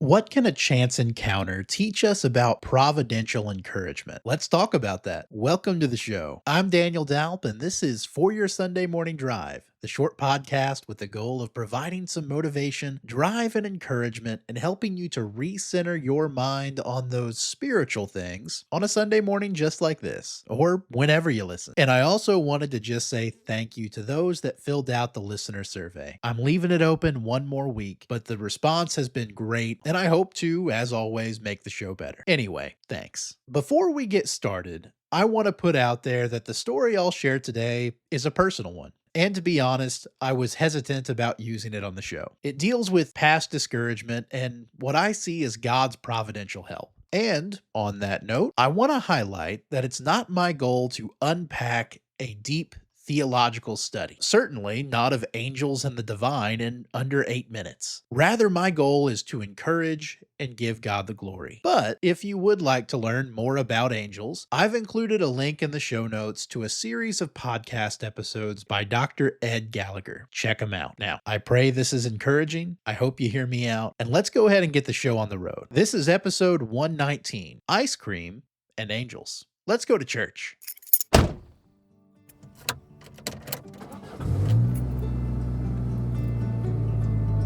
What can a chance encounter teach us about providential encouragement? Let's talk about that. Welcome to the show. I'm Daniel Dalp, and this is For Your Sunday Morning Drive, the short podcast with the goal of providing some motivation, drive, and encouragement, and helping you to recenter your mind on those spiritual things on a Sunday morning just like this, or whenever you listen. And I also wanted to just say thank you to those that filled out the listener survey. I'm leaving it open one more week, but the response has been great, and I hope to, as always, make the show better. Anyway, thanks. Before we get started, I want to put out there that the story I'll share today is a personal one. And to be honest, I was hesitant about using it on the show. It deals with past discouragement and what I see as God's providential help. And on that note, I want to highlight that it's not my goal to unpack a deep theological study, certainly not of angels and the divine, in under 8 minutes. Rather, my goal is to encourage and give God the glory. But if you would like to learn more about angels, I've included a link in the show notes to a series of podcast episodes by Dr. Ed Gallagher. Check them out. Now, I pray this is encouraging. I hope you hear me out. And let's go ahead and get the show on the road. This is episode 119, Ice Cream and Angels. Let's go to church.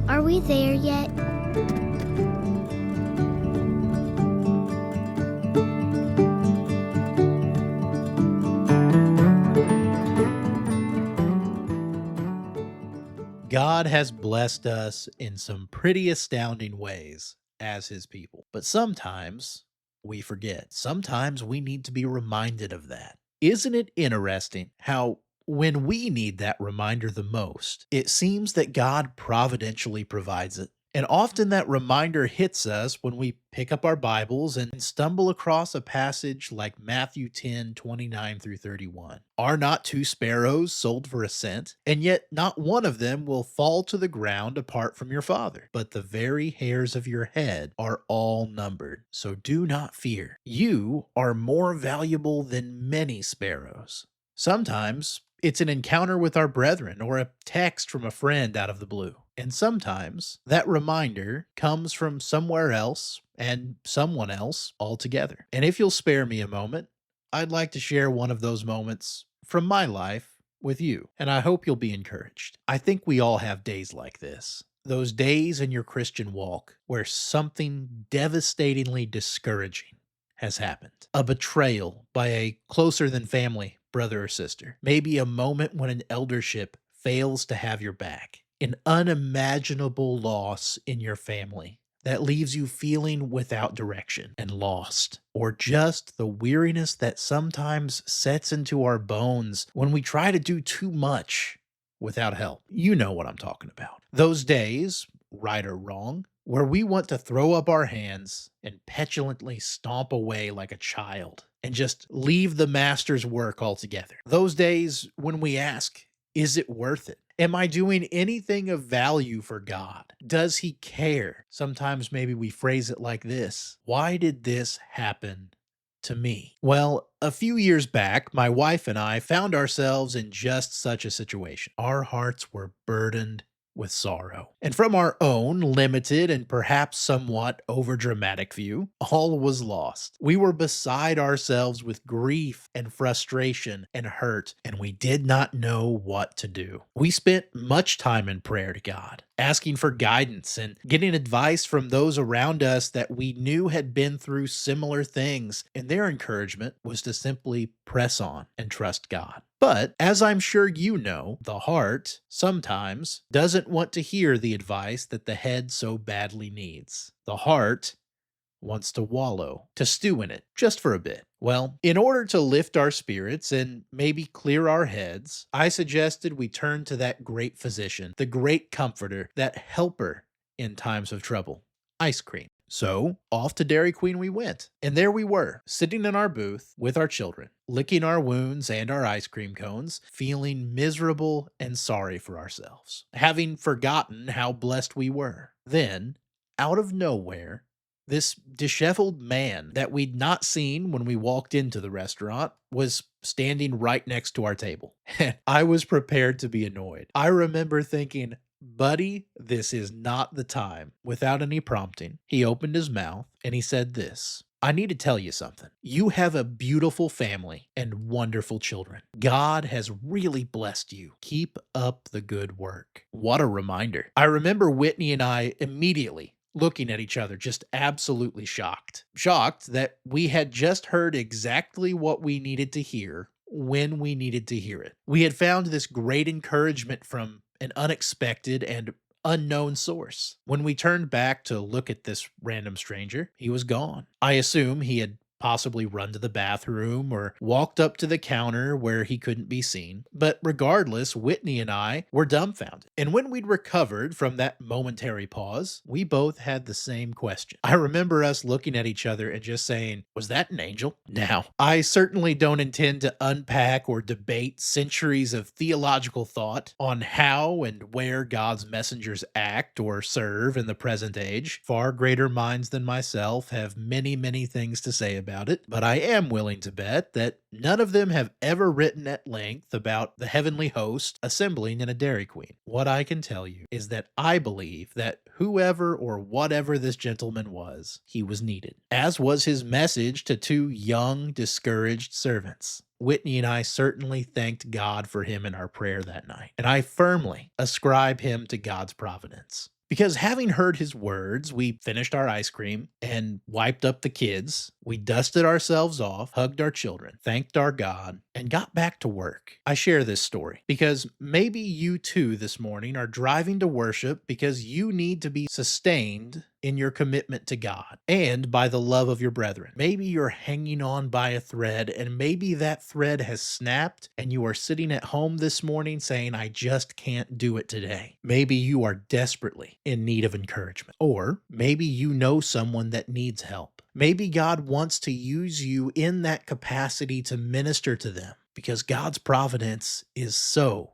Are we there yet? God has blessed us in some pretty astounding ways as his people. But sometimes we forget. Sometimes we need to be reminded of that. Isn't it interesting how when we need that reminder the most, it seems that God providentially provides it? And often that reminder hits us when we pick up our Bibles and stumble across a passage like Matthew 10:29 through 31. Are not 2 sparrows sold for a cent? And yet not one of them will fall to the ground apart from your Father. But the very hairs of your head are all numbered. So do not fear. You are more valuable than many sparrows. Sometimes it's an encounter with our brethren or a text from a friend out of the blue. And sometimes that reminder comes from somewhere else and someone else altogether. And if you'll spare me a moment, I'd like to share one of those moments from my life with you. And I hope you'll be encouraged. I think we all have days like this. Those days in your Christian walk where something devastatingly discouraging has happened. A betrayal by a closer than family brother or sister. Maybe a moment when an eldership fails to have your back. An unimaginable loss in your family that leaves you feeling without direction and lost. Or just the weariness that sometimes sets into our bones when we try to do too much without help. You know what I'm talking about. Those days, right or wrong, where we want to throw up our hands and petulantly stomp away like a child and just leave the master's work altogether. Those days when we ask, is it worth it? Am I doing anything of value for God? Does he care? Sometimes maybe we phrase it like this: why did this happen to me? Well, a few years back, my wife and I found ourselves in just such a situation. Our hearts were burdened with sorrow. And from our own limited and perhaps somewhat overdramatic view, all was lost. We were beside ourselves with grief and frustration and hurt, and we did not know what to do. We spent much time in prayer to God, asking for guidance and getting advice from those around us that we knew had been through similar things, and their encouragement was to simply press on and trust God. But, as I'm sure you know, the heart sometimes doesn't want to hear the advice that the head so badly needs. The heart wants to wallow, to stew in it, just for a bit. Well, in order to lift our spirits and maybe clear our heads, I suggested we turn to that great physician, the great comforter, that helper in times of trouble: ice cream. So, off to Dairy Queen we went, and there we were, sitting in our booth with our children, licking our wounds and our ice cream cones, feeling miserable and sorry for ourselves, having forgotten how blessed we were. Then, out of nowhere, this disheveled man that we'd not seen when we walked into the restaurant was standing right next to our table. I was prepared to be annoyed. I remember thinking, "Buddy, this is not the time." Without any prompting, he opened his mouth and he said this: "I need to tell you something. You have a beautiful family and wonderful children. God has really blessed you. Keep up the good work." What a reminder. I remember Whitney and I immediately looking at each other, just absolutely shocked. Shocked that we had just heard exactly what we needed to hear when we needed to hear it. We had found this great encouragement from an unexpected and unknown source. When we turned back to look at this random stranger, he was gone. I assume he had possibly run to the bathroom or walked up to the counter where he couldn't be seen. But regardless, Whitney and I were dumbfounded. And when we'd recovered from that momentary pause, we both had the same question. I remember us looking at each other and just saying, "Was that an angel?" Now, I certainly don't intend to unpack or debate centuries of theological thought on how and where God's messengers act or serve in the present age. Far greater minds than myself have many, many things to say about it, but I am willing to bet that none of them have ever written at length about the heavenly host assembling in a Dairy Queen. What I can tell you is that I believe that whoever or whatever this gentleman was, he was needed, as was his message to two young, discouraged servants. Whitney and I certainly thanked God for him in our prayer that night, and I firmly ascribe him to God's providence. Because having heard his words, we finished our ice cream and wiped up the kids. We dusted ourselves off, hugged our children, thanked our God, and got back to work. I share this story because maybe you too this morning are driving to worship because you need to be sustained in your commitment to God and by the love of your brethren. Maybe you're hanging on by a thread, and maybe that thread has snapped and you are sitting at home this morning saying, "I just can't do it today." Maybe you are desperately in need of encouragement, or maybe you know someone that needs help. Maybe God wants to use you in that capacity to minister to them because God's providence is so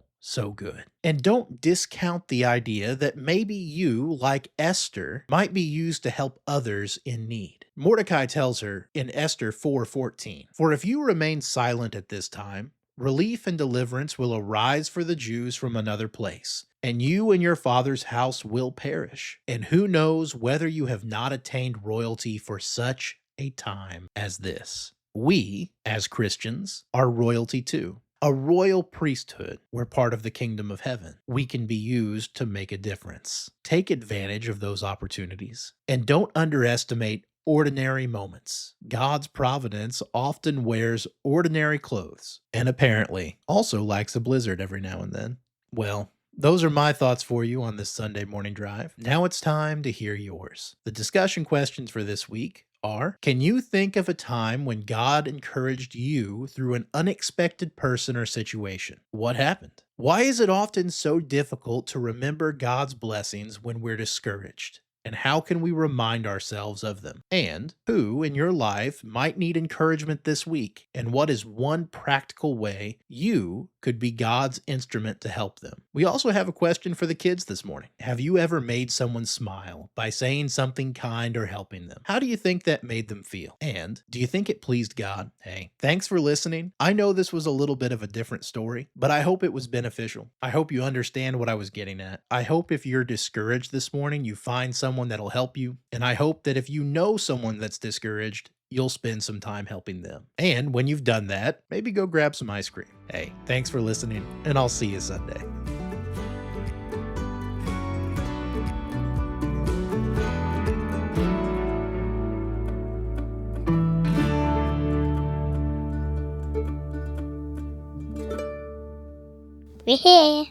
good. And don't discount the idea that maybe you, like Esther, might be used to help others in need. Mordecai tells her in Esther 4:14, "For if you remain silent at this time, relief and deliverance will arise for the Jews from another place, and you and your father's house will perish. And who knows whether you have not attained royalty for such a time as this." We, as Christians, are royalty too. A royal priesthood. We're part of the kingdom of heaven. We can be used to make a difference. Take advantage of those opportunities and don't underestimate ordinary moments. God's providence often wears ordinary clothes and apparently also likes a blizzard every now and then. Well, those are my thoughts for you on this Sunday morning drive. Now it's time to hear yours. The discussion questions for this week are: can you think of a time when God encouraged you through an unexpected person or situation? What happened? Why is it often so difficult to remember God's blessings when we're discouraged? And how can we remind ourselves of them? And who in your life might need encouragement this week? And what is one practical way you could be God's instrument to help them? We also have a question for the kids this morning. Have you ever made someone smile by saying something kind or helping them? How do you think that made them feel? And do you think it pleased God? Hey, thanks for listening. I know this was a little bit of a different story, but I hope it was beneficial. I hope you understand what I was getting at. I hope if you're discouraged this morning, you find someone that'll help you. And I hope that if you know someone that's discouraged, you'll spend some time helping them. And when you've done that, maybe go grab some ice cream. Hey, thanks for listening, and I'll see you Sunday. We're here.